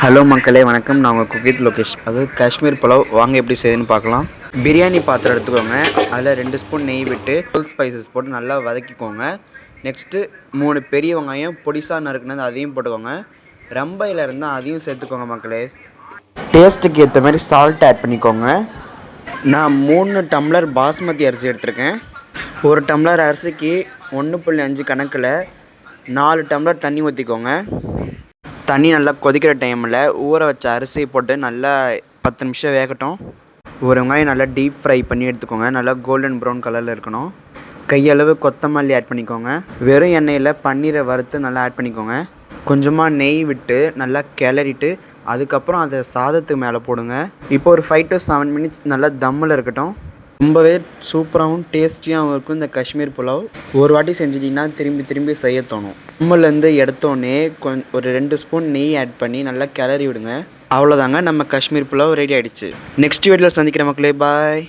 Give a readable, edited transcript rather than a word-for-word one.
Hello மக்களே வணக்கம். நான் உங்கள் குக் வித் லோகேஷ். அதாவது காஷ்மீர் புலாவ் வாங்க எப்படி செய்யுதுன்னு பார்க்கலாம். பிரியாணி பாத்திரம் எடுத்துக்கோங்க. அதில் 2 ஸ்பூன் நெய் விட்டு ஹோல் ஸ்பைசஸ் போட்டு நல்லா வதக்கிக்கோங்க. நெக்ஸ்ட்டு 3 பெரிய வெங்காயம் பொடிசா நறுக்குனது அதையும் போட்டுக்கோங்க. ரம்பையில் இருந்தால் அதையும் சேர்த்துக்கோங்க மக்களே. டேஸ்ட்டுக்கு ஏற்ற மாதிரி சால்ட் ஆட் பண்ணிக்கோங்க. நான் 3 டம்ளர் பாஸ்மதி அரிசி எடுத்திருக்கேன். 1 டம்ளர் அரிசிக்கு 1.5 கணக்கில் 4 டம்ளர் தண்ணி ஊற்றிக்கோங்க. தண்ணி நல்லா கொதிக்கிற டைமில் ஊற வச்ச அரிசியை போட்டு நல்லா 10 நிமிஷம் வேகட்டும். ஒரு வெங்காயம் நல்லா டீப் ஃப்ரை பண்ணி எடுத்துக்கோங்க. நல்லா கோல்டன் ப்ரௌன் கலரில் இருக்கணும். கையளவு கொத்தமல்லி ஆட் பண்ணிக்கோங்க. வெறும் எண்ணெயில் பன்னீரை வறுத்து நல்லா ஆட் பண்ணிக்கோங்க. கொஞ்சமாக நெய் விட்டு நல்லா கிளறிட்டு அதுக்கப்புறம் அதை சாதத்துக்கு மேலே போடுங்க. இப்போ ஒரு 5 to 7 மினிட்ஸ் நல்லா தம்மில் இருக்கட்டும். ரொம்பவே சூப்பராகவும் டேஸ்டியாகவும் இருக்கும் இந்த காஷ்மீர் புலாவ். ஒரு வாட்டி செஞ்சிட்டிங்கன்னா திரும்பி திரும்பி செய்ய தோணும். தம்மிலேருந்து எடுத்தோடனே ஒரு 2 ஸ்பூன் நெய் ஆட் பண்ணி நல்லா கிளறி விடுங்க. அவ்வளோதாங்க, நம்ம காஷ்மீர் புலாவ் ரெடி ஆகிடுச்சு. நெக்ஸ்ட் வீடியோவில் சந்திக்கிற மக்களே, பாய்.